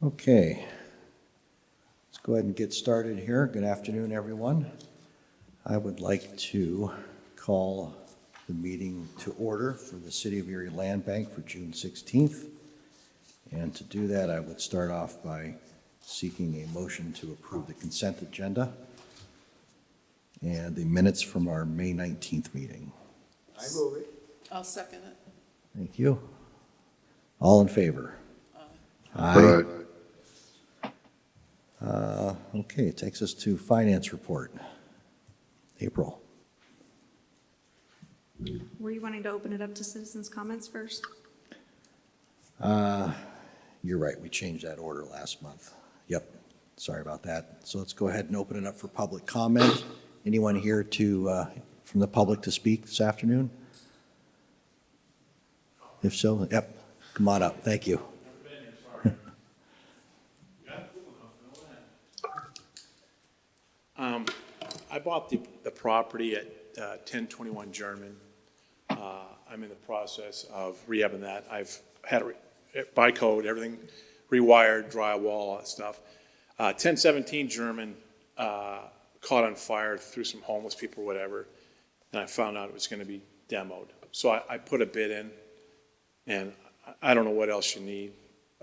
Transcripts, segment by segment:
Okay, let's go ahead and get started here. Good afternoon, everyone. I would like to call the meeting to order for the City of Erie Land Bank for June 16th. And to do that, I would start off by seeking a motion to approve the consent agenda and the minutes from our May 19th meeting. I move it. I'll second it. Thank you. All in favor? Aye. Okay, it takes us to finance report. April. Were you wanting to open it up to citizens' comments first? You're right, we changed that order last month. Yep, sorry about that. So let's go ahead and open it up for public comment. Anyone here from the public to speak this afternoon? If so, yep, come on up, thank you. I bought the property at 1021 German. I'm in the process of rehabbing that. I've had it by code, everything rewired, drywall, all that stuff. 1017 German caught on fire through some homeless people or whatever, and I found out it was going to be demoed. So I put a bid in, and I don't know what else you need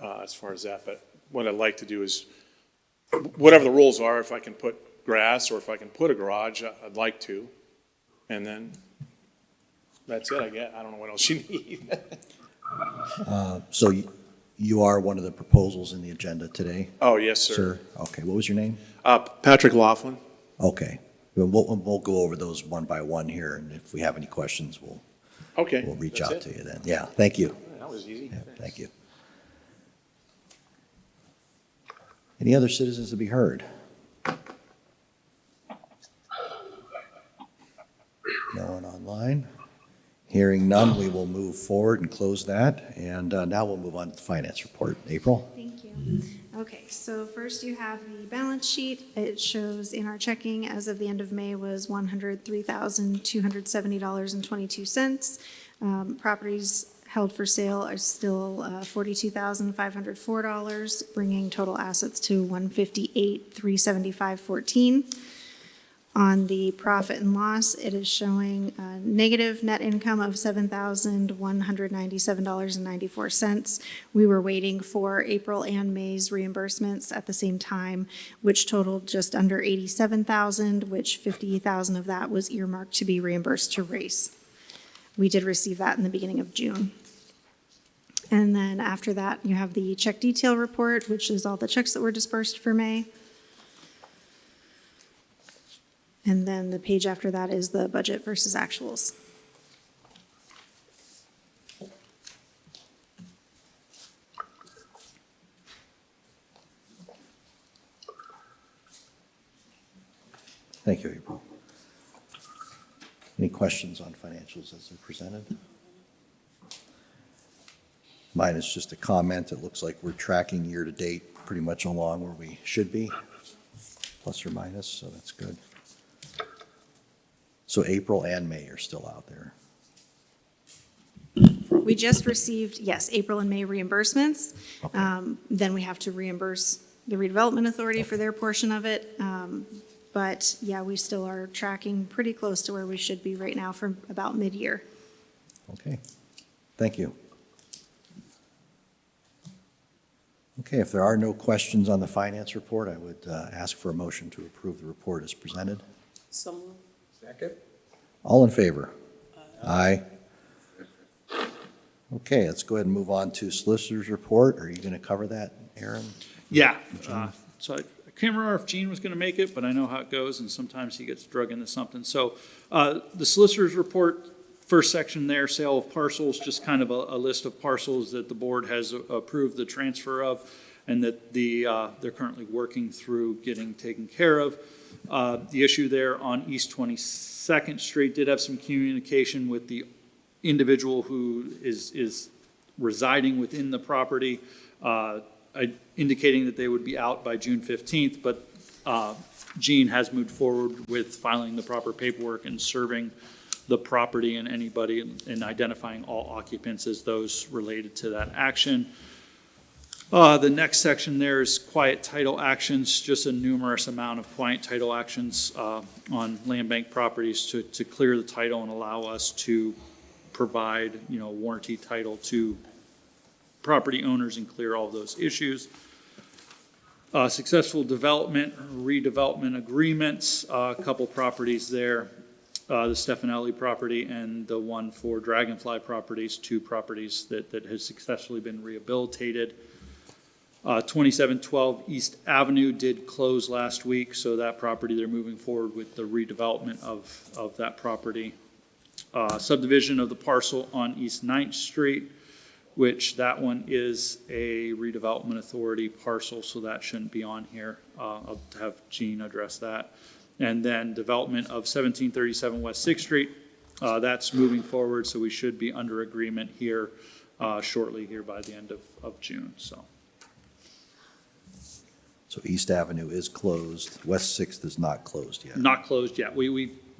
as far as that, but what I'd like to do is, whatever the rules are, if I can put grass or if I can put a garage, I'd like to. And then that's it, I guess. I don't know what else you need. So you are one of the proposals in the agenda today? Oh, yes, sir. Okay, what was your name? Patrick Laughlin. Okay, we'll go over those one by one here, and if we have any questions, we'll reach out to you then. Yeah, thank you. That was easy. Yeah, thank you. Any other citizens to be heard? No one online? Hearing none, we will move forward and close that. And now we'll move on to the finance report. April? Thank you. Okay, so first you have the balance sheet. It shows in our checking as of the end of May was $103,270.22. Properties held for sale are still $42,504, bringing total assets to $158,375.14. On the profit and loss, it is showing a negative net income of $7,197.94. We were waiting for April and May's reimbursements at the same time, which totaled just under $87,000, which $50,000 of that was earmarked to be reimbursed to RACE. We did receive that in the beginning of June. And then after that, you have the check detail report, which is all the checks that were dispersed for May. And then the page after that is the budget versus actuals. Thank you, April. Any questions on financials as they're presented? Mine is just a comment. It looks like we're tracking year to date pretty much along where we should be, plus or minus, so that's good. So April and May are still out there. We just received, yes, April and May reimbursements. Okay. Then we have to reimburse the redevelopment authority for their portion of it. But yeah, we still are tracking pretty close to where we should be right now for about mid-year. Okay, thank you. Okay, if there are no questions on the finance report, I would ask for a motion to approve the report as presented. Someone? Second. All in favor? Aye. Okay, let's go ahead and move on to solicitor's report. Are you going to cover that, Aaron? Yeah, so I can't remember if Gene was going to make it, but I know how it goes, and sometimes he gets drug into something. So the solicitor's report, first section there, sale of parcels, just kind of a list of parcels that the board has approved the transfer of and that they're currently working through getting taken care of. The issue there on East 22nd Street did have some communication with the individual who is residing within the property, indicating that they would be out by June 15th, but Gene has moved forward with filing the proper paperwork and serving the property and anybody and identifying all occupants as those related to that action. The next section there is quiet title actions, just a numerous amount of quiet title actions on land bank properties to clear the title and allow us to provide, warranty title to property owners and clear all those issues. Successful development, redevelopment agreements, a couple properties there. The Stefanelli property and the one for Dragonfly Properties, two properties that has successfully been rehabilitated. 2712 East Avenue did close last week, so that property, they're moving forward with the redevelopment of that property. Subdivision of the parcel on East 9th Street, which that one is a redevelopment authority parcel, so that shouldn't be on here. I'll have Gene address that. And then development of 1737 West 6th Street, that's moving forward, so we should be under agreement here shortly here by the end of June, so. So East Avenue is closed. West 6th is not closed yet. Not closed yet.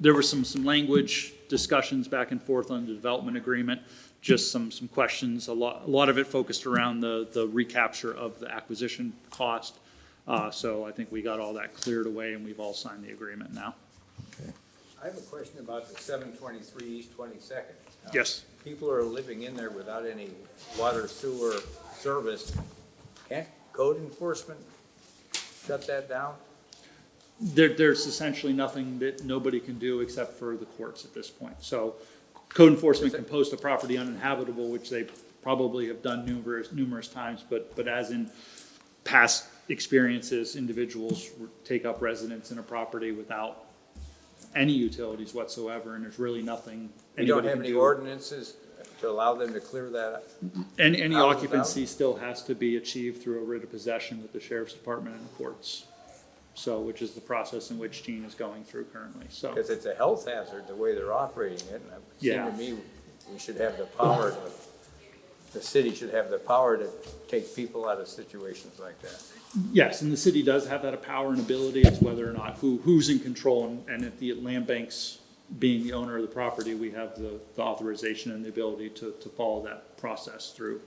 There was some language discussions back and forth on the development agreement, just some questions. A lot of it focused around the recapture of the acquisition cost. So I think we got all that cleared away and we've all signed the agreement now. Okay. I have a question about the 723 East 22nd. Yes. People are living in there without any water, sewer service. Can't code enforcement shut that down? There's essentially nothing that nobody can do except for the courts at this point. So code enforcement can post a property uninhabitable, which they probably have done numerous times, but as in past experiences, individuals take up residence in a property without any utilities whatsoever, and there's really nothing We don't anybody have can any do. ordinances to allow them to clear that up? Any Houses occupancy still has to be achieved through a writ of possession with the sheriff's department and the courts. So, which is the process in which Gene is going through currently, so. Because it's a health hazard, the way they're operating it, and it Yeah. seemed to me we should have the power the city should have the power to take people out of situations like that. Yes, and the city does have that power and ability. It's whether or not who's in control, and if the land bank's being the owner of the property, we have the authorization and the ability to follow that process through.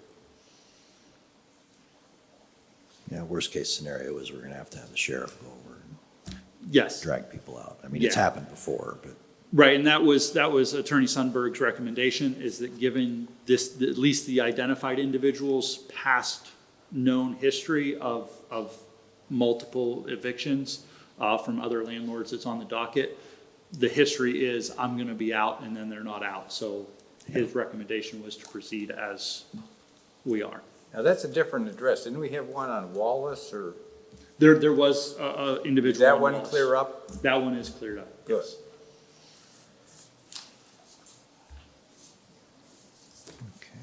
Yeah, worst case scenario is we're gonna have the sheriff go over and Yes, drag people out. I mean, it's Yeah. happened before, but right, and that was Attorney Sundberg's recommendation, is that given this, at least the identified individuals' past known history of multiple evictions from other landlords that's on the docket, the history is, I'm gonna be out, and then they're not out. So his recommendation was to proceed as we are. Now, that's a different address. Didn't we have one on Wallace, or There was a did individual. that on one Wallace. clear up? That one is cleared up, Good. yes. okay.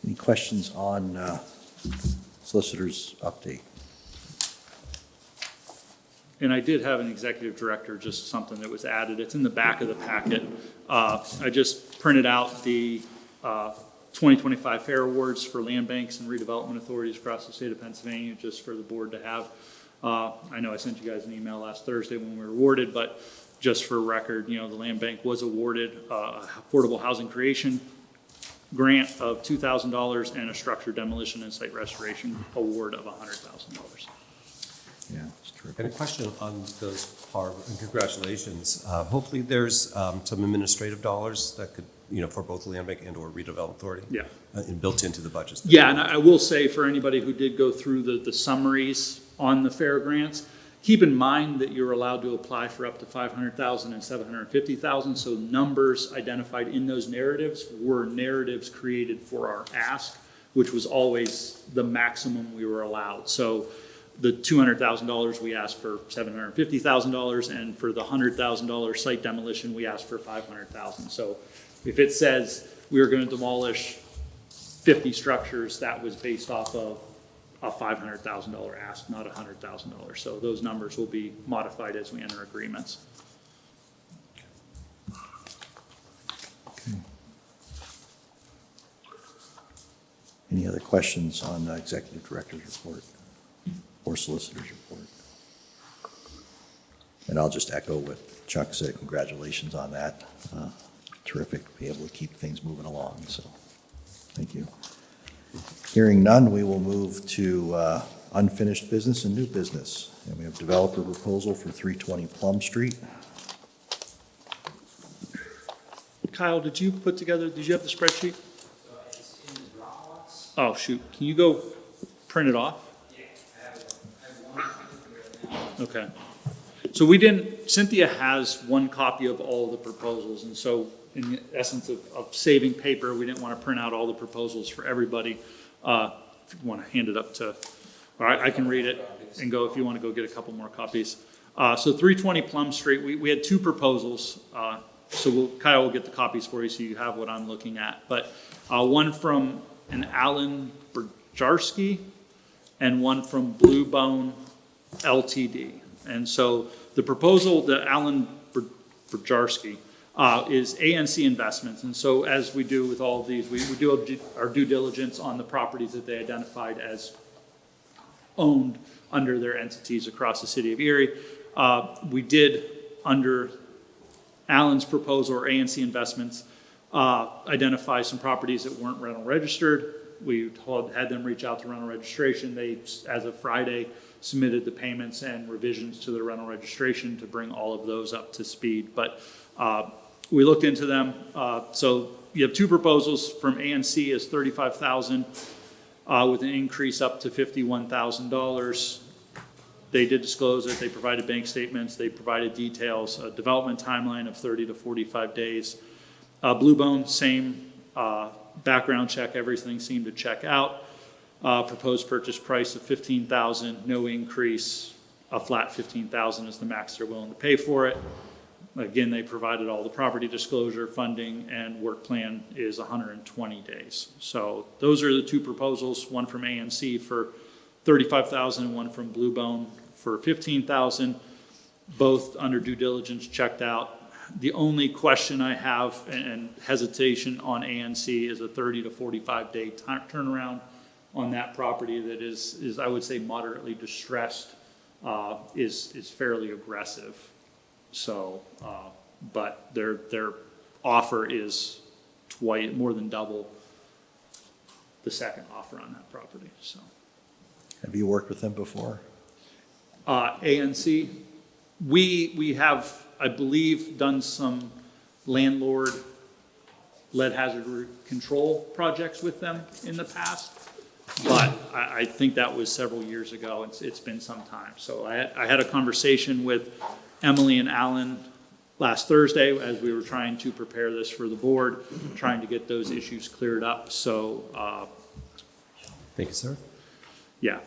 Any questions on solicitor's update? And I did have an executive director, just something that was added. It's in the back of the packet. I just printed out the 2025 Fair Awards for land banks and redevelopment authorities across the state of Pennsylvania, just for the board to have. I know I sent you guys an email last Thursday when we were awarded, but just for record, the land bank was awarded affordable housing creation grant of $2,000 and a structure demolition and site restoration award of $100,000. Yeah, it's terrific. And a question on those, Harv, and congratulations. Hopefully there's some administrative dollars that could, for both land bank and or redevelopment authority. Yeah. And built into the budgets. Yeah, and I will say for anybody who did go through the summaries on the fair grants, keep in mind that you're allowed to apply for up to $500,000 and $750,000. So numbers identified in those narratives were narratives created for our ask, which was always the maximum we were allowed. So the $200,000 we asked for $750,000, and for the $100,000 site demolition we asked for $500,000. So if it says we were going to demolish 50 structures, that was based off of a $500,000 ask, not $100,000. So those numbers will be modified as we enter agreements. Any other questions on the executive director's report or solicitor's report? And I'll just echo what Chuck said. Congratulations on that. Terrific to be able to keep things moving along, so. Thank you. Hearing none, we will move to unfinished business and new business. And we have developer proposal for 320 Plum Street. Kyle, did you have the spreadsheet? Oh, shoot. Can you go print it off? Okay. So Cynthia has one copy of all the proposals, and so in the essence of saving paper, we didn't want to print out all the proposals for everybody. If you want to hand it up to, all right, I can read it and go if you want to go get a couple more copies. So 320 Plum Street, we had two proposals. So Kyle will get the copies for you so you have what I'm looking at. But one from an Alan Berjarski and one from Blue Bone LTD. And so the proposal, the Alan Berjarski, is ANC Investments. And so as we do with all of these, we do our due diligence on the properties that they identified as owned under their entities across the city of Erie. We did, under Alan's proposal, or ANC Investments, identify some properties that weren't rental registered. We had them reach out to rental registration. They, as of Friday, submitted the payments and revisions to the rental registration to bring all of those up to speed. But we looked into them. So you have two proposals from ANC is $35,000 with an increase up to $51,000. They did disclose it. They provided bank statements. They provided details, a development timeline of 30 to 45 days. Blue Bone, same background check. Everything seemed to check out. Proposed purchase price of $15,000, no increase. A flat $15,000 is the max they're willing to pay for it. Again, they provided all the property disclosure, funding, and work plan is 120 days. So those are the two proposals, one from ANC for $35,000 and one from Blue Bone for $15,000, both under due diligence checked out. The only question I have and hesitation on ANC is a 30 to 45 day turnaround on that property that is I would say moderately distressed, is fairly aggressive. So, but their offer is more than double the second offer on that property, so. Have you worked with them before? ANC, we have, I believe, done some landlord lead hazard control projects with them in the past, but I think that was several years ago. It's been some time. So I had a conversation with Emily and Alan last Thursday as we were trying to prepare this for the board, trying to get those issues cleared up. So, Thank you, sir. yeah.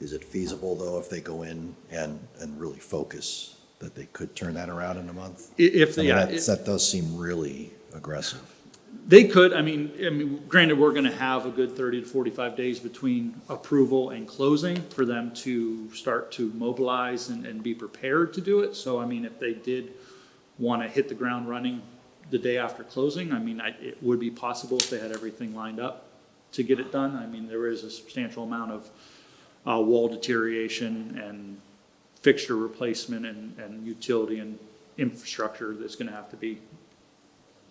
Is it feasible, though, if they go in and really focus, that they could turn that around in a month? If I mean, yeah, that does seem really aggressive. they could. I mean, granted, we're going to have a good 30 to 45 days between approval and closing for them to start to mobilize and be prepared to do it. So, I mean, if they did want to hit the ground running the day after closing, I mean, it would be possible if they had everything lined up to get it done. I mean, there is a substantial amount of wall deterioration and fixture replacement and utility and infrastructure that's going to have to be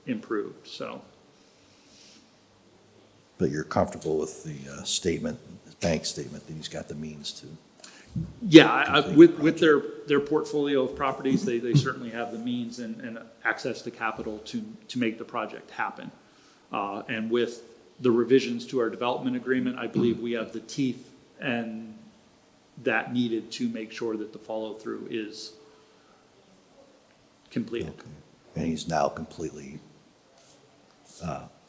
improved. So, But you're comfortable with the bank statement, that he's got the means to? yeah, with their portfolio of properties, they certainly have the means and access to capital to make the project happen. And with the revisions to our development agreement, I believe we have the teeth and that needed to make sure that the follow-through is completed. Okay. And he's now completely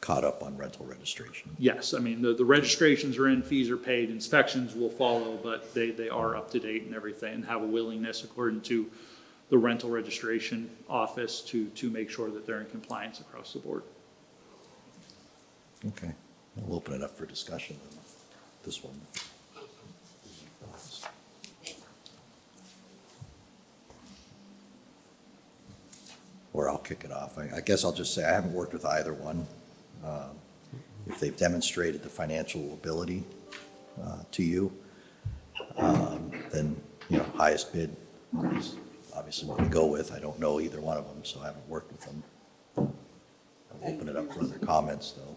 caught up on rental registration. Yes, I mean, the registrations are in, fees are paid, inspections will follow, but they are up to date and everything, and have a willingness according to the rental registration office to make sure that they're in compliance across the board. Okay, we'll open it up for discussion on this one. Or I'll kick it off. I guess I'll just say I haven't worked with either one. If they've demonstrated the financial ability to you, then, highest bid is obviously what we go with. I don't know either one of them, so I haven't worked with them. open it up for other comments, though.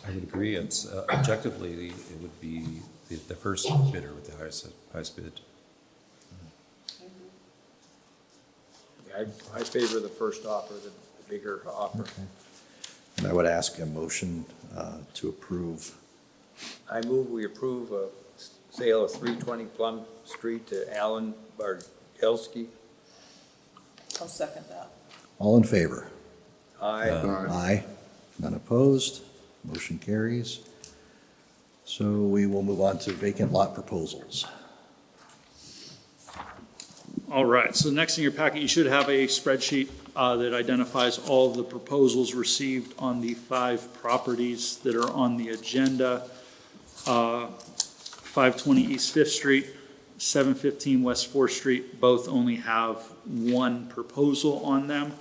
I would agree. It's objectively, it would be the first bidder with the highest bid. I favor the first offer, the bigger offer. And I would ask a motion to approve. I move we approve a sale of 320 Plum Street to Alan Bargelski. I'll second that. All in favor? Aye. Aye. None opposed. Motion carries. So we will move on to vacant lot proposals. All right, so next in your packet, you should have a spreadsheet that identifies all of the proposals received on the 5 properties that are on the agenda. 520 East 5th Street, 715 West 4th Street, both only have 1 proposal on them.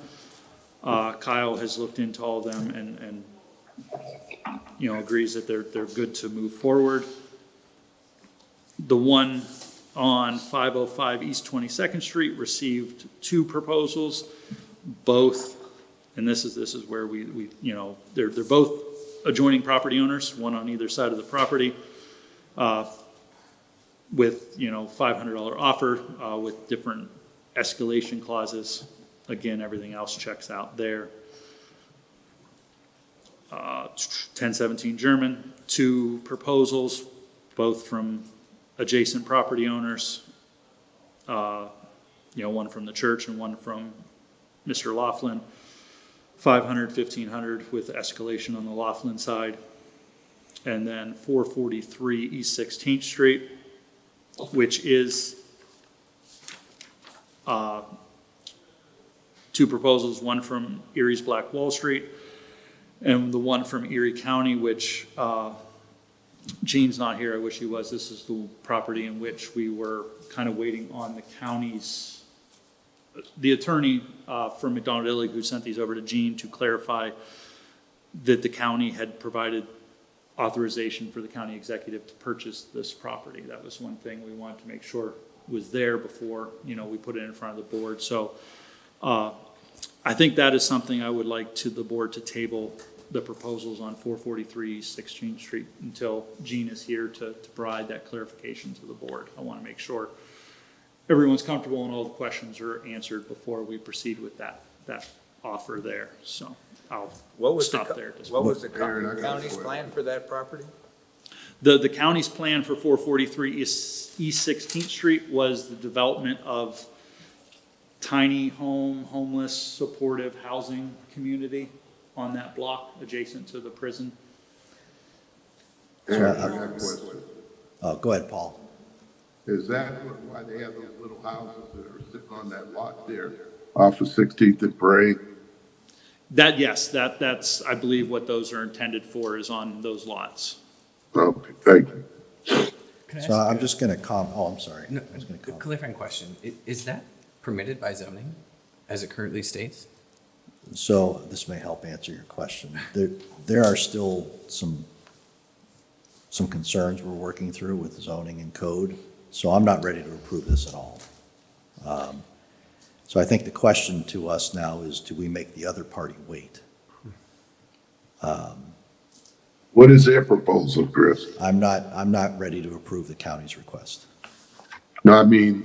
Kyle has looked into all of them and agrees that they're good to move forward. The one on 505 East 22nd Street received 2 proposals, both, and this is where we they're both adjoining property owners, one on either side of the property, with $500 offer, with different escalation clauses. Again, everything else checks out there. 1017 German, 2 proposals, both from adjacent property owners, one from the church and one from Mr. Laughlin. 500, 1500 with escalation on the Laughlin side. And then 443 East 16th Street, which is 2 proposals, one from Erie's Black Wall Street and the one from Erie County, which Gene's not here. I wish he was. This is the property in which we were kind of waiting on the county's, the attorney from McDonald-Illig who sent these over to Gene to clarify that the county had provided authorization for the county executive to purchase this property. That was one thing we wanted to make sure was there before, we put it in front of the board. So I think that is something I would like the board to table the proposals on 443 16th Street until Gene is here to provide that clarification to the board. I want to make sure everyone's comfortable and all the questions are answered before we proceed with that offer there. So I'll stop there. What was the county's plan for that property? The county's plan for 443 East 16th Street was the development of tiny homeless, supportive housing community on that block adjacent to the prison. So, I got a question. Oh, go ahead, Paul. Is that why they have those little houses that are sitting on that lot there off of 16th and Parade? That's, I believe, what those are intended for, is on those lots. Okay, thank you. So I'm just going to I'm sorry. No, I was gonna comment. clarifying question. Is that permitted by zoning as it currently states? So this may help answer your question. There are still some concerns we're working through with zoning and code, so I'm not ready to approve this at all. So I think the question to us now is, do we make the other party wait? What is their proposal, Chris? I'm not ready to approve the county's request. No, I mean,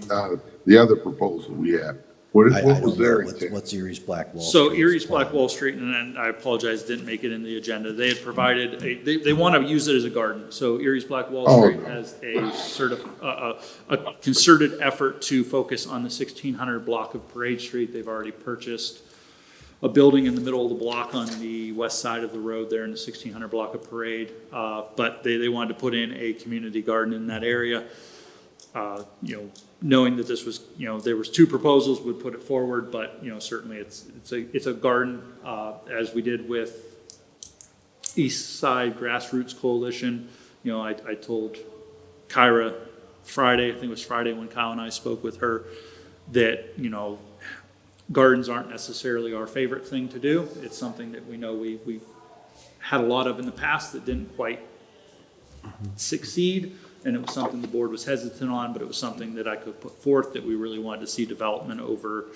the other proposal we have. What I was don't their know intent? what's Erie's Black Wall So Street's Erie's plan. Black Wall Street, and then I apologize, didn't make it in the agenda. They had provided they want to use it as a garden. So Erie's Black Wall Street has a concerted effort to focus on the 1600 block of Parade Street. They've already purchased a building in the middle of the block on the west side of the road there in the 1600 block of Parade. But they wanted to put in a community garden in that area. Knowing that this was, there was 2 proposals, would put it forward, but, certainly it's a garden, as we did with East Side Grassroots Coalition. I told Kyra Friday, I think it was Friday when Kyle and I spoke with her, that, gardens aren't necessarily our favorite thing to do. It's something that we know we had a lot of in the past that didn't quite succeed. And it was something the board was hesitant on, but it was something that I could put forth that we really wanted to see development over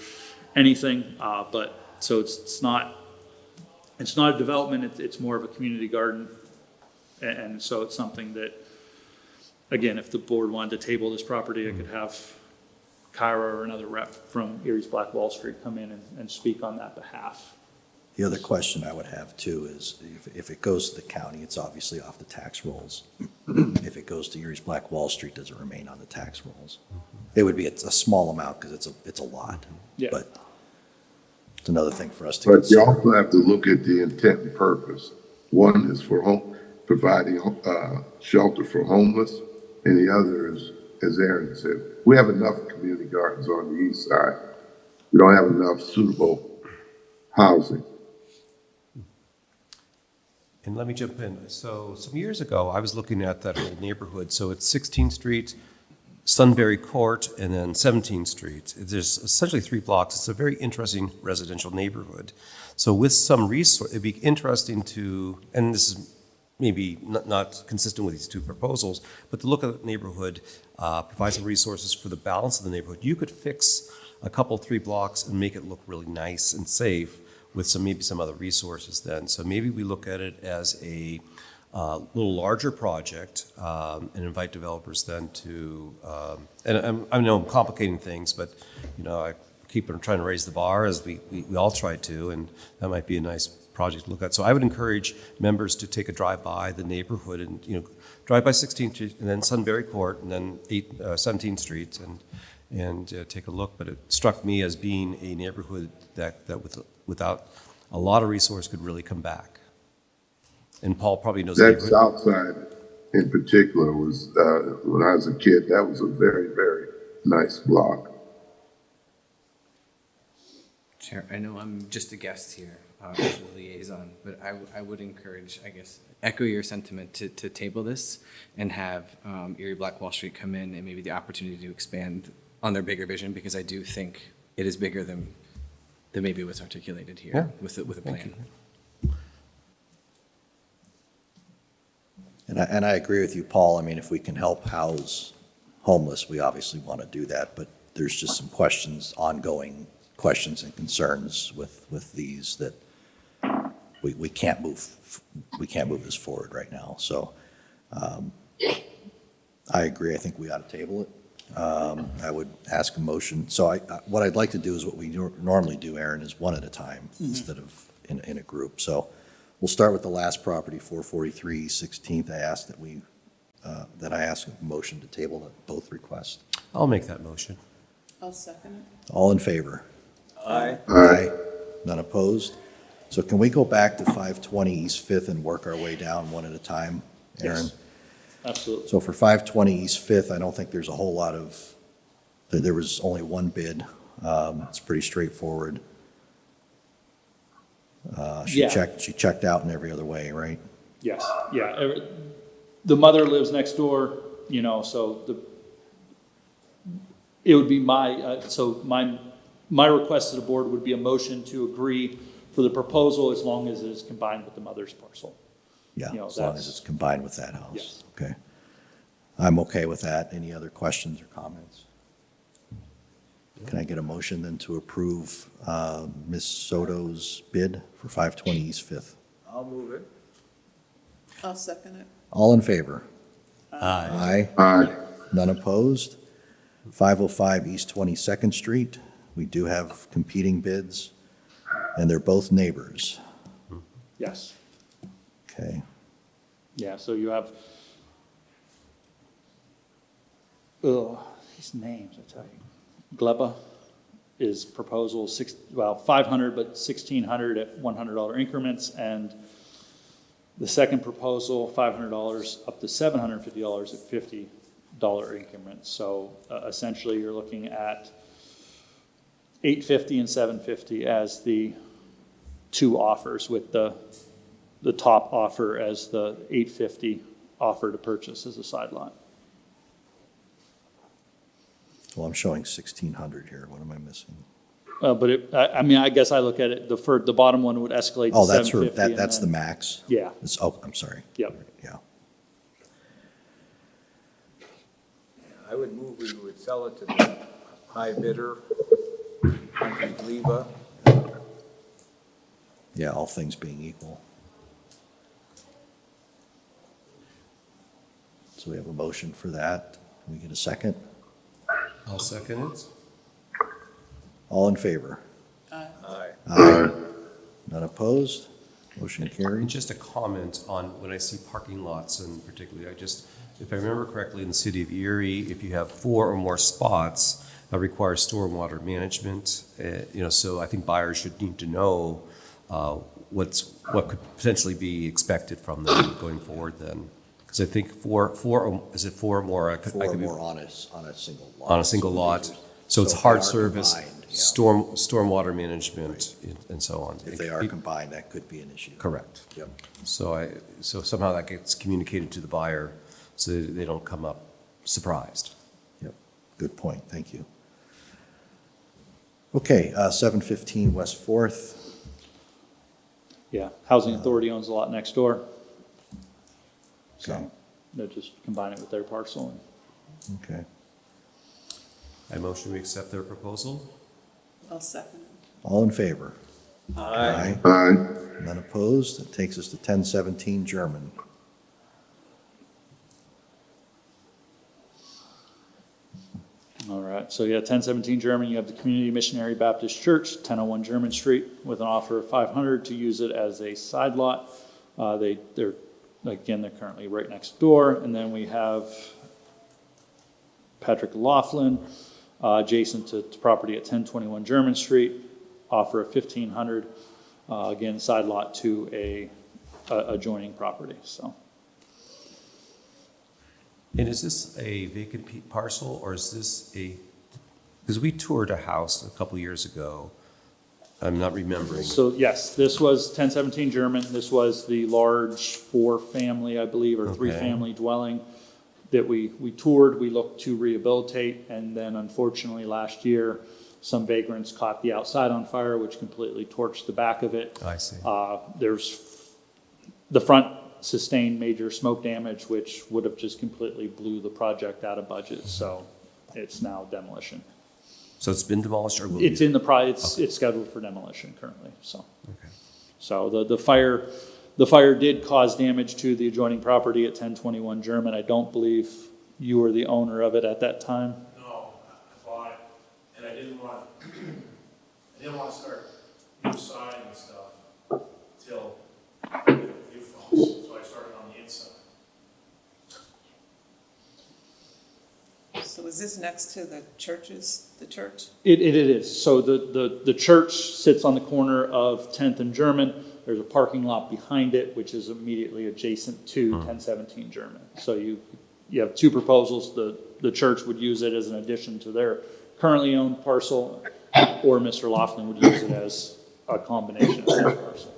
anything. So it's not It's not a development, it's more of a community garden. And so it's something that, again, if the board wanted to table this property, I could have Kyra or another rep from Erie's Black Wall Street come in and speak on that behalf. The other question I would have too is if it goes to the county, it's obviously off the tax rolls. If it goes to Erie's Black Wall Street, does it remain on the tax rolls? It would be, it's a small amount because it's a lot. Yeah. But it's another thing for us to But you consider. also have to look at the intent and purpose. One is for providing shelter for homeless, and the other is, as Aaron said, we have enough community gardens on the east side. We don't have enough suitable housing. And let me jump in. So some years ago, I was looking at that whole neighborhood. So it's 16th Street, Sunbury Court, and then 17th Street. There's essentially 3 blocks. It's a very interesting residential neighborhood. So with some resource, it'd be interesting to, and this is maybe not consistent with these 2 proposals, but to look at the neighborhood, provide some resources for the balance of the neighborhood. You could fix a couple, 3 blocks and make it look really nice and safe with maybe some other resources then. So maybe we look at it as a little larger project and invite developers then to, and I know I'm complicating things, but I keep trying to raise the bar as we all try to, and that might be a nice project to look at. So I would encourage members to take a drive by the neighborhood and, drive by 16th Street and then Sunbury Court and then 17th Street and take a look. But it struck me as being a neighborhood that without a lot of resource could really come back. And Paul probably knows That south side in particular was, when I was a kid, that was a very, very nice block. Chair, I know I'm just a guest here, as a liaison, but I would encourage, I guess, echo your sentiment to table this and have Erie Black Wall Street come in and maybe the opportunity to expand on their bigger vision, because I do think it is bigger than maybe what's articulated here with a plan. And I agree with you, Paul. I mean, if we can help house homeless, we obviously want to do that, but there's just some ongoing questions and concerns with these that we can't move this forward right now. So I agree. I think we ought to table it. I would ask a motion. So what I'd like to do is what we normally do, Aaron, is one at a time instead of in a group. So we'll start with the last property, 443 16th. I ask that I ask a motion to table both requests. I'll make that motion. I'll second it. All in favor? Aye. Aye. None opposed? So can we go back to 520 East Fifth and work our way down one at a time, Aaron? Yes. Absolutely. So for 520 East Fifth, I don't think there's a whole lot there was only one bid. It's pretty straightforward. She Yeah. checked out in every other way, right? Yes, yeah. The mother lives next door, so it would be my request to the board would be a motion to agree for the proposal as long as it is combined with the mother's parcel. Yeah, You know, as long as that's- it's combined with that house. Yes. Okay. I'm okay with that. Any other questions or comments? Can I get a motion then to approve Ms. Soto's bid for 520 East Fifth? I'll move it. I'll second it. All in favor? Aye. Aye. Aye. None opposed? 505 East 22nd Street. We do have competing bids, and they're both neighbors. Yes, Okay. yeah, so you have, these names, I tell you. Gleba is proposal 500, but 1,600 at $100 increments, and the second proposal, $500 up to $750 at $50 increments. So essentially, you're looking at $850 and $750 as the two offers, with the top offer as the $850 offer to purchase as a side lot. Well, I'm showing 1,600 here. What am I missing? But I guess I look at it, the bottom one would escalate to Oh, that's her, $750. and that's the then- max? Yeah, I'm sorry. yep. Yeah. I would move we would sell it to the high bidder, Country Gleba, Yeah, all things being equal. So we have a motion for that. Can we get a second? I'll second it. All in favor? Aye. Aye. Aye. None opposed? Motion And carried. just a comment on when I see parking lots, and particularly, if I remember correctly, in the city of Erie, if you have 4 or more spots, that requires stormwater management. So I think buyers should need to know what could potentially be expected from them going forward then. Because I think is it 4 or more? I Four or could be more on a single lot. on a single lot. So it's if they hard are service, combined, yeah. stormwater management, and so on. If they are combined, that could be an issue. Correct. Yep. So somehow that gets communicated to the buyer so that they don't come up surprised. Yep. Good point. Thank you. Okay, 715 West 4th. Yeah, Housing Authority owns a lot next door. Okay. So they'll just combine it with their parcel. Okay. I motion we accept their proposal. I'll second it. All in favor? Aye. Aye. None opposed? That takes us to 1017 German. All right, so yeah, 1017 German, you have the Community Missionary Baptist Church, 1001 German Street, with an offer of $500 to use it as a side lot. They're currently right next door. And then we have Patrick Laughlin, adjacent to property at 1021 German Street, offer of $1,500, again, side lot to a adjoining property, so. And is this a vacant parcel, or is this because we toured a house a couple years ago, I'm not remembering. So yes, this was 1017 German. This was the large 4-family, I believe, or Okay. 3-family dwelling that we toured. We looked to rehabilitate, and then unfortunately last year, some vagrants caught the outside on fire, which completely torched the back of it. I see. The front sustained major smoke damage, which would have just completely blew the project out of budget. So it's now demolition. So it's been demolished, or will It's be? in the it's scheduled for demolition currently, so. Okay. So the fire did cause damage to the adjoining property at 1021 German. I don't believe you were the owner of it at that time. No, I bought it, and I didn't want to start new siding and stuff till I did a few phones, so I started on the inside. So is this next to the church? It is. So the church sits on the corner of 10th and German. There's a parking lot behind it, which is immediately adjacent to 1017 German. So you have 2 proposals. The church would use it as an addition to their currently owned parcel, or Mr. Laughlin would use it as a combination of his parcel.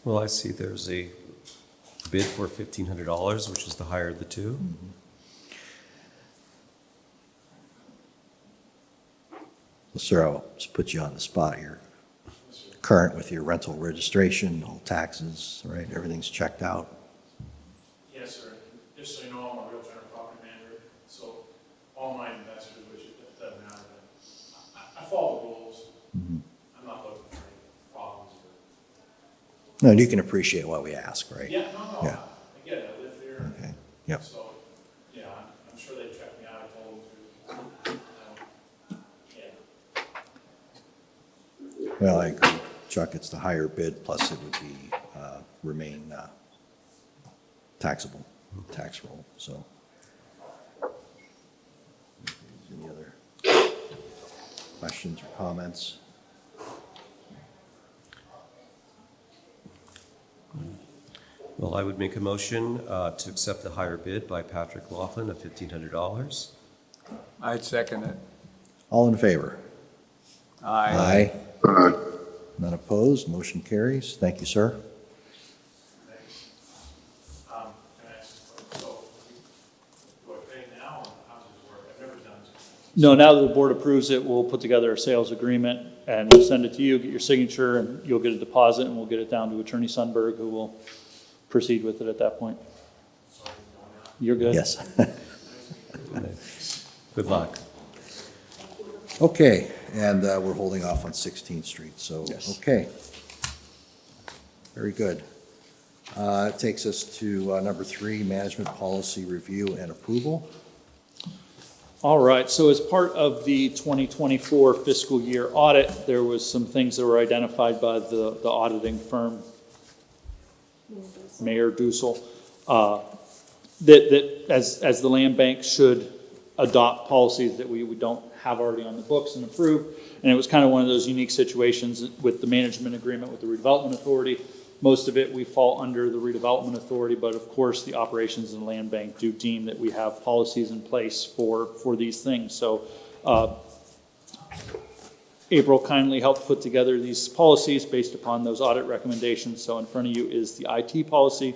Well, I see there's a bid for $1,500, which is the higher of the two. Well, sir, I'll just put you on the spot. You're current with your rental registration, all taxes, right? Everything's checked out. Yes, sir. Just so you know, I'm a real general property manager, so all my investors, which it doesn't matter, but I follow the rules. I'm not looking for any problems or. No, and you can appreciate what we ask, right? Yeah, no, Yeah. I get it, I live here. Okay, yep. So, yeah, I'm sure they checked me out, I told them to. Yeah. Well, I agree. Chuck, it's the higher bid, plus it would be, remain taxable, tax roll, so. Any other questions or comments? Well, I would make a motion to accept the higher bid by Patrick Laughlin of $1,500. I'd second it. All in favor? Aye. Aye. None opposed, motion carries. Thank you, sir. Can I ask, so, do I pay now, or how does this work? I've never done this. No, now that the board approves it, we'll put together a sales agreement and we'll send it to you, get your signature, and you'll get a deposit, and we'll get it down to Attorney Sundberg, who will proceed with it at that point. You're good? Yes. Good luck. Okay, and we're holding off on 16th Street, so, Yes. okay. Very good. It takes us to number 3, management policy review and approval. All right, so as part of the 2024 fiscal year audit, there was some things that were identified by the auditing firm, Mayor Dussel, that as the land bank should adopt policies that we don't have already on the books and approve. And it was kind of one of those unique situations with the management agreement with the redevelopment authority. Most of it, we fall under the redevelopment authority, but of course, the operations and land bank do deem that we have policies in place for these things. So April kindly helped put together these policies based upon those audit recommendations. So in front of you is the IT policy,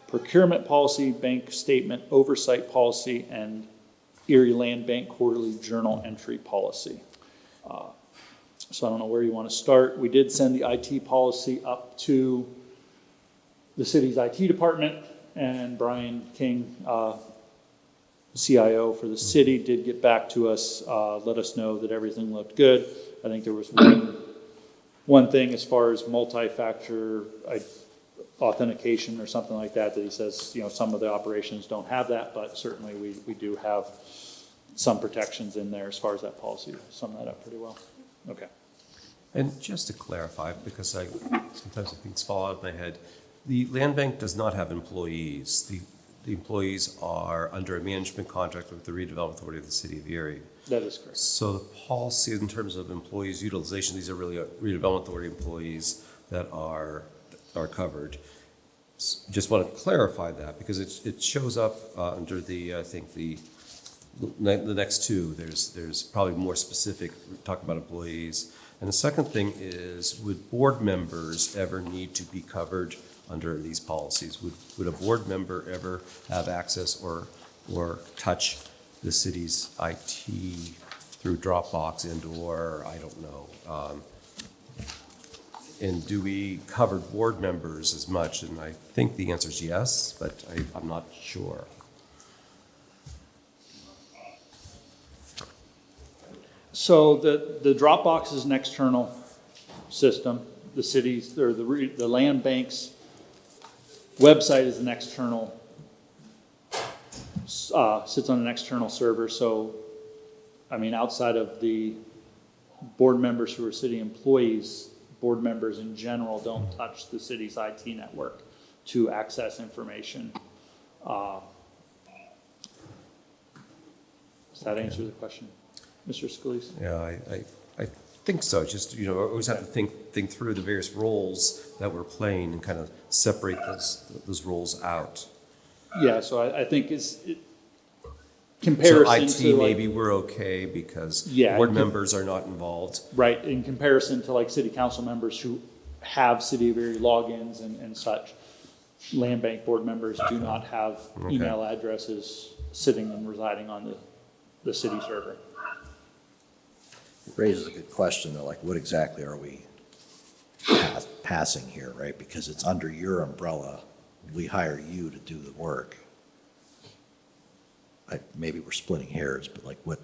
procurement policy, bank statement oversight policy, and Erie Land Bank quarterly journal entry policy. So I don't know where you want to start. We did send the IT policy up to the city's IT department, and Brian King, CIO for the city, did get back to us, let us know that everything looked good. I think there was one thing as far as multi-factor authentication or something like that he says, some of the operations don't have that, but certainly we do have some protections in there as far as that policy. Sum that up pretty well. Okay. And just to clarify, because sometimes things fall out of my head, the land bank does not have employees. The employees are under a management contract with the redevelopment authority of the city of Erie. That is correct. So the policy in terms of employees utilization, these are really redevelopment authority employees that are covered. Just want to clarify that because it shows up under the, I think the next two, there's probably more specific, talking about employees. And the second thing is, would board members ever need to be covered under these policies? Would a board member ever have access or touch the city's IT through Dropbox and/or, I don't know. And do we cover board members as much? And I think the answer is yes, but I'm not sure. So the Dropbox is an external system. The city's, or the land bank's website is an external, sits on an external server. So, I mean, outside of the board members who are city employees, board members in general don't touch the city's IT network to access information. Does that answer the question, Mr. Scalise? Yeah, I think so. Just, always have to think through the various roles that we're playing and kind of separate those roles out. Yeah, so I think comparison so IT, to maybe we're okay because Yeah, board members are not involved. right, in comparison to like city council members who have City of Erie logins and such, land bank board members do not have email addresses sitting and residing on the city server. It raises a good question, though, like what exactly are we passing here, right? Because it's under your umbrella. We hire you to do the work. Maybe we're splitting hairs, but like what?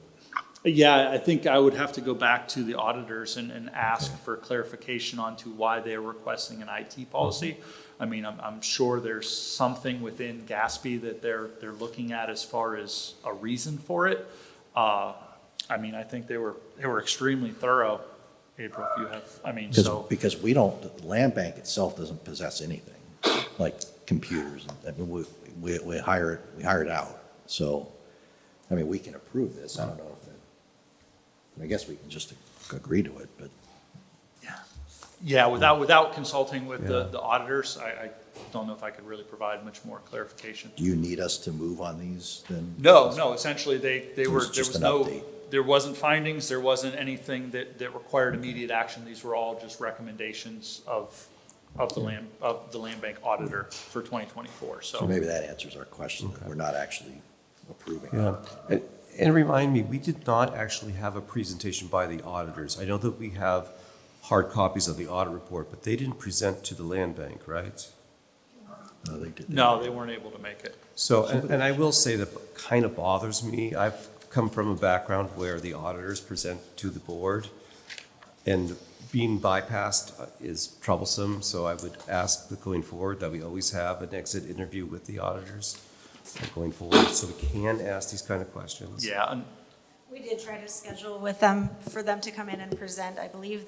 Yeah, I think I would have to go back to the auditors and ask for clarification onto why they're requesting an IT policy. I mean, I'm sure there's something within GASB that they're looking at as far as a reason for it. I mean, I think they were extremely thorough, April, if you have, I mean, so. Because we don't, the land bank itself doesn't possess anything, like computers. I mean, we hire it out. So, I mean, we can approve this. I don't know if I guess we can just agree to it, but. Yeah, without consulting with the auditors, I don't know if I could really provide much more clarification. Do you need us to move on these then? No, essentially, there just an update. There wasn't findings, there wasn't anything that required immediate action. These were all just recommendations of the land bank auditor for 2024, So maybe that answers our question. We're not actually approving Yeah. it. And remind me, we did not actually have a presentation by the auditors. I know that we have hard copies of the audit report, but they didn't present to the land bank, right? No, they did. No, they weren't able to make it. So, and I will say that kind of bothers me. I've come from a background where the auditors present to the board, and being bypassed is troublesome, so I would ask that going forward that we always have an exit interview with the auditors going forward, so we can ask these kind of questions. Yeah, We did try to schedule with them, for them to come in and present. I believe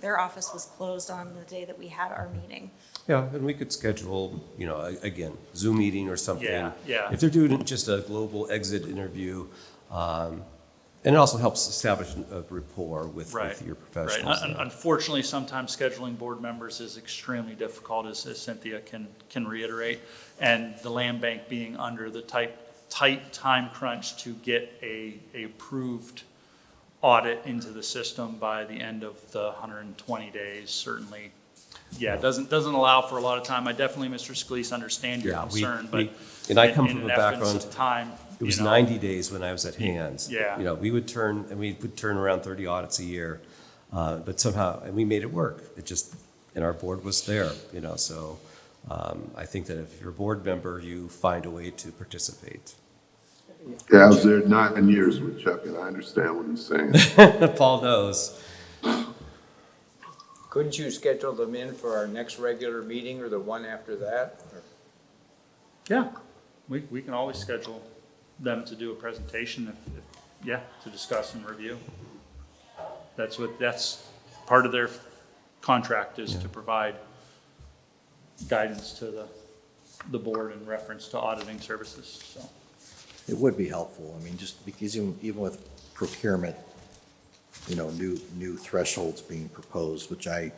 their office was closed on the day that we had our meeting. Yeah, and we could schedule, again, Zoom meeting or something. Yeah. If they're doing just a global exit interview, and it also helps establish a rapport with your professionals. Right. Unfortunately, sometimes scheduling board members is extremely difficult, as Cynthia can reiterate. And the land bank being under the tight time crunch to get a approved audit into the system by the end of the 120 days, certainly, doesn't allow for a lot of time. I definitely, Mr. Scalise, understand your concern, but and I come in from an a essence background, of time, it was 90 days when I was at Hands. Yeah. We would turn around 30 audits a year, but somehow, and we made it work. It just, and our board was there, so I think that if you're a board member, you find a way to participate. Yeah, I was there 9 years with Chuck, and I understand what he's saying. Paul knows. Couldn't you schedule them in for our next regular meeting or the one after that? Or- Yeah, we can always schedule them to do a presentation to discuss and review. That's part of their contract is to provide guidance to the board in reference to auditing services, so. It would be helpful. I mean, just because even with procurement, new thresholds being proposed, which I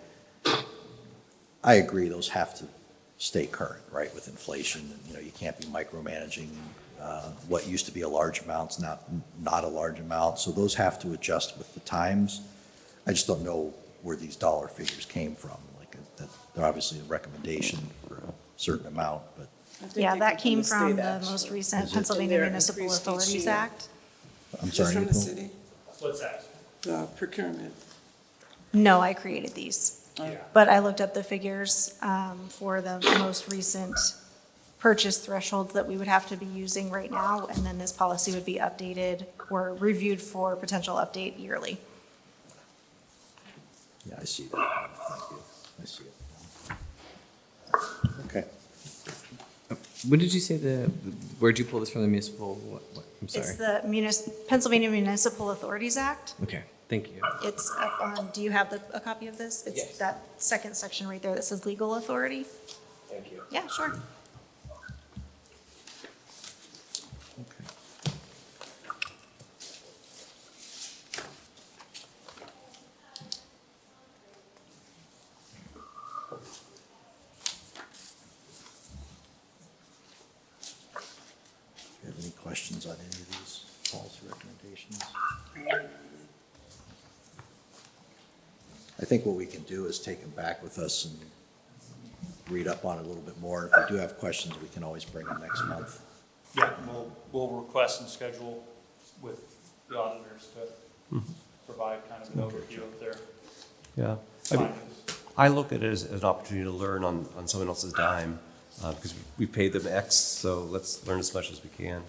agree, those have to stay current, right, with inflation. You can't be micromanaging what used to be a large amount's not a large amount. So those have to adjust with the times. I just don't know where these dollar figures came from. Like, they're obviously a recommendation for a certain amount, but I think Yeah, they that could came the state, from the actually. most recent Is it? Pennsylvania They're Municipal increased each Authorities year. Act. I'm Just sorry, from the Nicole? city, What's that? the procurement. No, I created these. Yeah. But I looked up the figures for the most recent purchase thresholds that we would have to be using right now, and then this policy would be updated or reviewed for potential update yearly. Yeah, I see that. Thank you. I see it. Okay. What did you say where'd you pull this from, the municipal, what? I'm sorry. It's the Pennsylvania Municipal Authorities Act. Okay, thank you. It's up on, do you have a copy of this? Yes. It's that second section right there that says legal authority. Thank you. Yeah, sure. Do you have any questions on any of these policy recommendations? I think what we can do is take them back with us and read up on it a little bit more. If we do have questions, we can always bring them next month. Yeah, we'll request and schedule with the auditors to provide kind of an overview of their Yeah. findings. I look at it as an opportunity to learn on someone else's dime, because we paid them X, so let's learn as much as we can.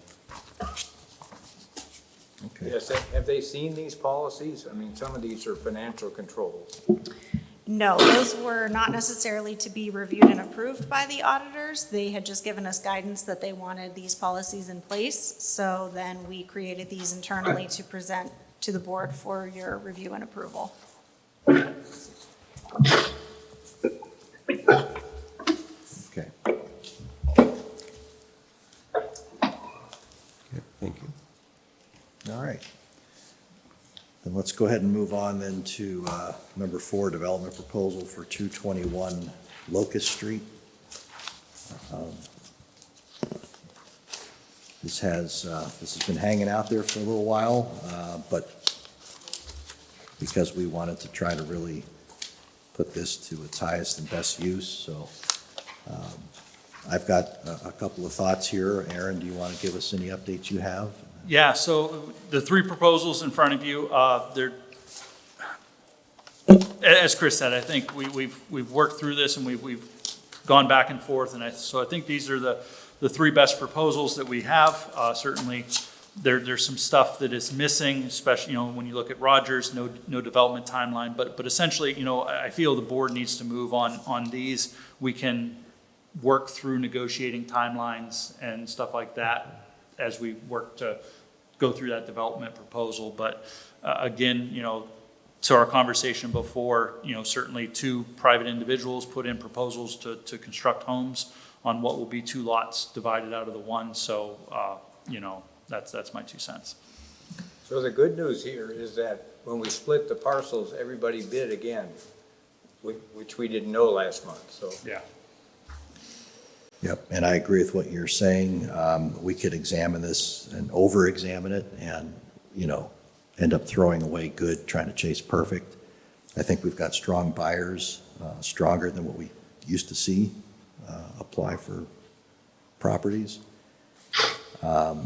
Okay. Yes, have they seen these policies? I mean, some of these are financial controls. No, those were not necessarily to be reviewed and approved by the auditors. They had just given us guidance that they wanted these policies in place. So then we created these internally to present to the board for your review and approval. Okay. Okay, thank you. All right. Then let's go ahead and move on then to number 4, development proposal for 221 Locust Street. This has been hanging out there for a little while, but because we wanted to try to really put this to its highest and best use, so I've got a couple of thoughts here. Aaron, do you want to give us any updates you have? Yeah, so the 3 proposals in front of you, they're, as Chris said, I think we've worked through this and we've gone back and forth, and so I think these are the three best proposals that we have. Certainly, there's some stuff that is missing, especially, when you look at Rogers, no development timeline, but essentially, I feel the board needs to move on these. We can work through negotiating timelines and stuff like that as we work to go through that development proposal. But again, to our conversation before, certainly two private individuals put in proposals to construct homes on what will be two lots divided out of the one. So, that's my 2 cents. So the good news here is that when we split the parcels, everybody bid again, which we didn't know last month, so. Yeah. Yep, and I agree with what you're saying. We could examine this and over-examine it and, end up throwing away good, trying to chase perfect. I think we've got strong buyers, stronger than what we used to see apply for properties.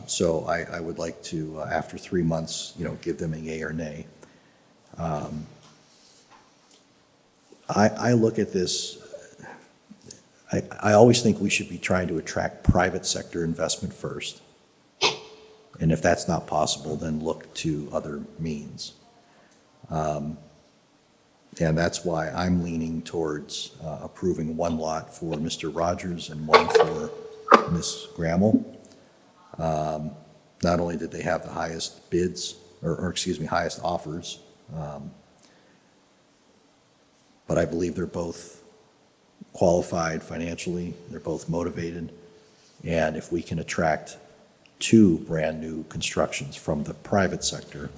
So I would like to, after 3 months, give them a yay or nay. I look at this, I always think we should be trying to attract private sector investment first. And if that's not possible, then look to other means. And that's why I'm leaning towards approving one lot for Mr. Rogers and one for Ms. Grammel. Not only did they have the highest bids, or highest offers, but I believe they're both qualified financially, they're both motivated, and if we can attract two brand-new constructions from the private sector,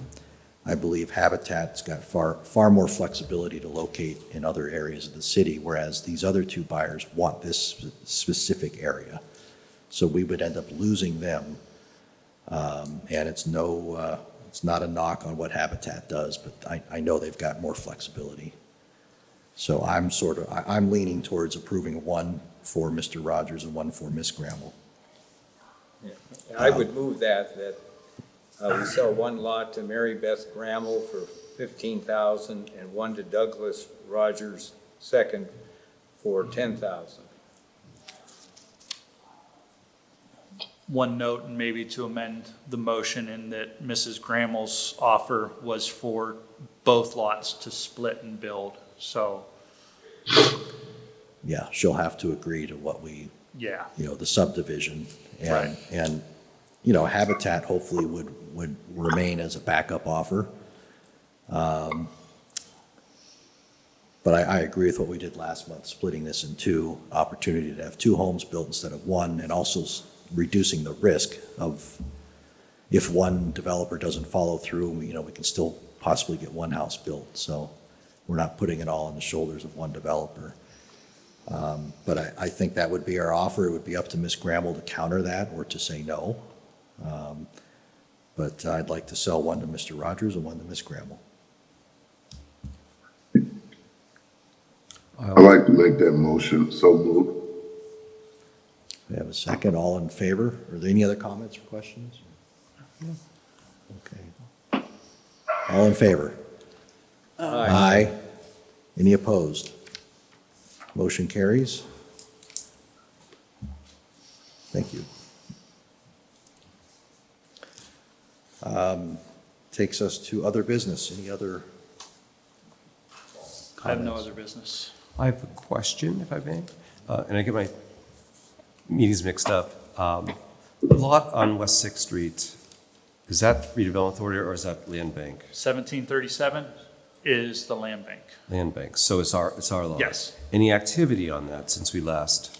I believe Habitat's got far more flexibility to locate in other areas of the city, whereas these other two buyers want this specific area. So we would end up losing them, and it's not a knock on what Habitat does, but I know they've got more flexibility. So I'm leaning towards approving one for Mr. Rogers and one for Ms. Grammel. Yeah. I would move that we sell one lot to Mary Beth Grammel for $15,000 and one to Douglas Rogers II for $10,000. One note, and maybe to amend the motion, in that Mrs. Grammel's offer was for both lots to split and build. So, Yeah, she'll have to agree to what yeah, the subdivision. Right. And, Habitat hopefully would remain as a backup offer. But I agree with what we did last month, splitting this in two, opportunity to have two homes built instead of one, and also reducing the risk of, if one developer doesn't follow through, we can still possibly get one house built. So we're not putting it all on the shoulders of one developer. But I think that would be our offer. It would be up to Ms. Grammel to counter that or to say no. But I'd like to sell one to Mr. Rogers and one to Ms. Grammel. I'd like to make that motion, so moved. We have a second. All in favor? Are there any other comments or questions? Okay. All in favor? Aye. Any opposed? Motion carries. Thank you. Takes us to other business. Any other comments? I have no other business. I have a question, if I may, and I get my meetings mixed up. The lot on West Sixth Street, is that redevelopment authority or is that land bank? 1737 is the land bank. Land bank, so it's our lot? Yes. Any activity on that since we last?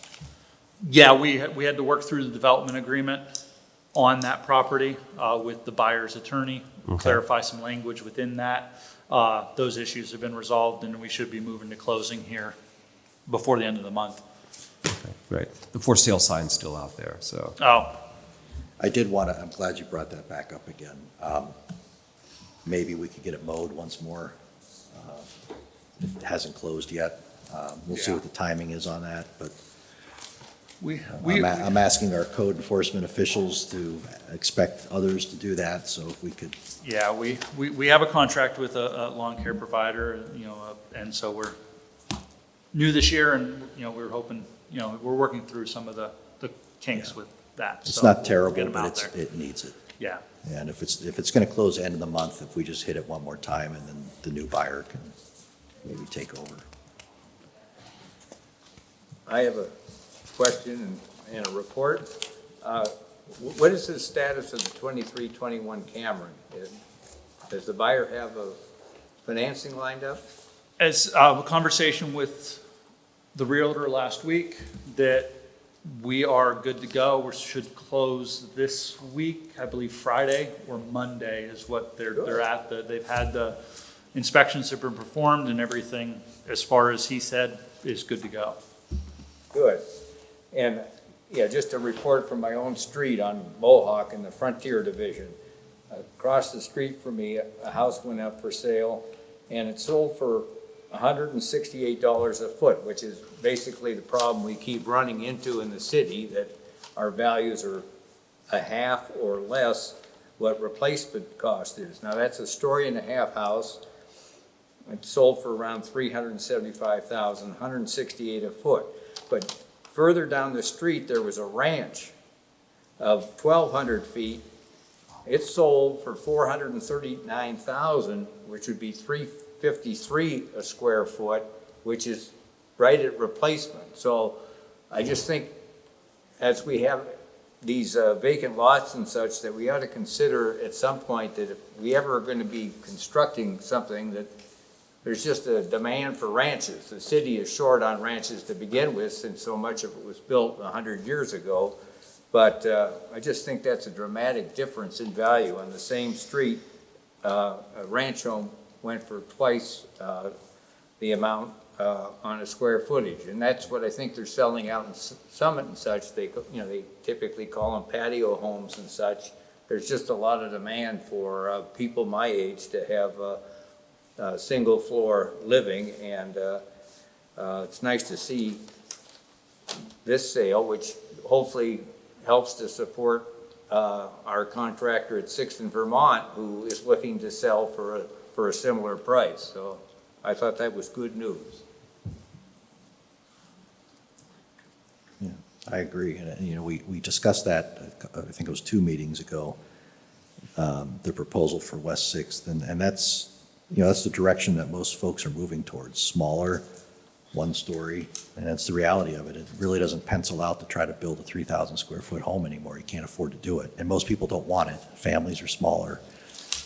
Yeah, we had to work through the development agreement on that property with the buyer's attorney, clarify some language within that. Those issues have been resolved, and we should be moving to closing here before the end of the month. Okay, right, the for sale sign's still out there, so. Oh, I'm glad you brought that back up again. Maybe we could get it mowed once more. If it hasn't closed yet. We'll see what the timing is on that, but I'm asking our code enforcement officials to expect others to do that, so if we could. yeah, we have a contract with a lawn care provider, and so we're new this year, and, we were hoping we're working through some of the kinks Yeah. with that. It's so not we'll terrible, get 'em but out there. it needs it. Yeah, And if it's going to close end of the month, if we just hit it one more time and then the new buyer can maybe take over. I have a question and a report. What is the status of the 2321 Cameron? Does the buyer have a financing lined up? as a conversation with the realtor last week, that we are good to go. We should close this week, I believe Friday or Monday is what they're at. They've had the inspections have been performed and everything, as far as he said, is good to go. Good. And, yeah, just a report from my own street on Mohawk in the Frontier Division. Across the street from me, a house went up for sale, and it sold for $168 a foot, which is basically the problem we keep running into in the city, that our values are a half or less what replacement cost is. Now, that's a story and a half house. It sold for around $375,000, $168 a foot. But further down the street, there was a ranch of 1,200 feet. It sold for $439,000, which would be $353 a square foot, which is right at replacement. So I just think, as we have these vacant lots and such, that we ought to consider at some point that if we ever are going to be constructing something, that there's just a demand for ranches. The city is short on ranches to begin with, since so much of it was built 100 years ago. But I just think that's a dramatic difference in value. On the same street, a ranch home went for twice the amount on a square footage. And that's what I think they're selling out in Summit and such. They typically call them patio homes and such. There's just a lot of demand for people my age to have single floor living, and it's nice to see this sale, which hopefully helps to support our contractor at 6th in Vermont, who is looking to sell for a similar price. So I thought that was good news. Yeah, I agree. And, we discussed that, I think it was 2 meetings ago, the proposal for West 6th. And that's, that's the direction that most folks are moving towards, smaller, one story. And that's the reality of it. It really doesn't pencil out to try to build a 3,000 square foot home anymore. You can't afford to do it. And most people don't want it. Families are smaller.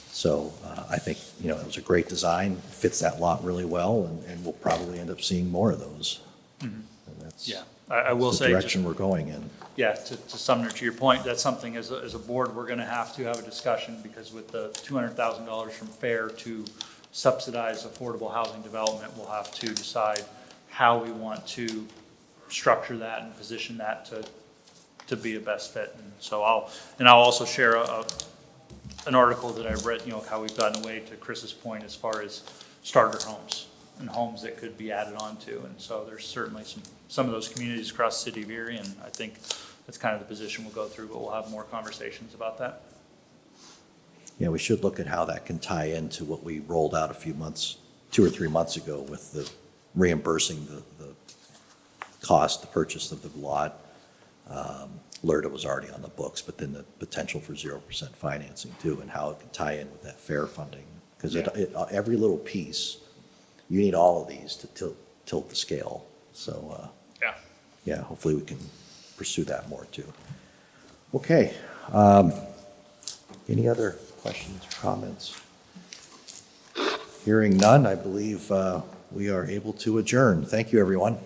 So I think, it was a great design, fits that lot really well, and we'll probably end up seeing more of those. Mm-hmm. And that's Yeah, I will the say, direction we're going in. yeah, to Sumner, to your point, that's something as a board, we're gonna have to have a discussion, because with the $200,000 from FAIR to subsidize affordable housing development, we'll have to decide how we want to structure that and position that to be a best fit. And so I'll also share an article that I read, how we've gotten away, to Chris's point, as far as starter homes and homes that could be added on to. And so there's certainly some of those communities across the city of Erie, and I think that's kind of the position we'll go through, but we'll have more conversations about that. Yeah, we should look at how that can tie into what we rolled out a few months, 2 or 3 months ago, with the reimbursing the cost, the purchase of the lot. LERTA was already on the books, but then the potential for 0% financing too, and how it can tie in with that FAIR funding. Because every little piece, you need all of these to tilt the scale. So, yeah, hopefully we can pursue that more too. Okay. Any other questions or comments? Hearing none, I believe we are able to adjourn. Thank you, everyone.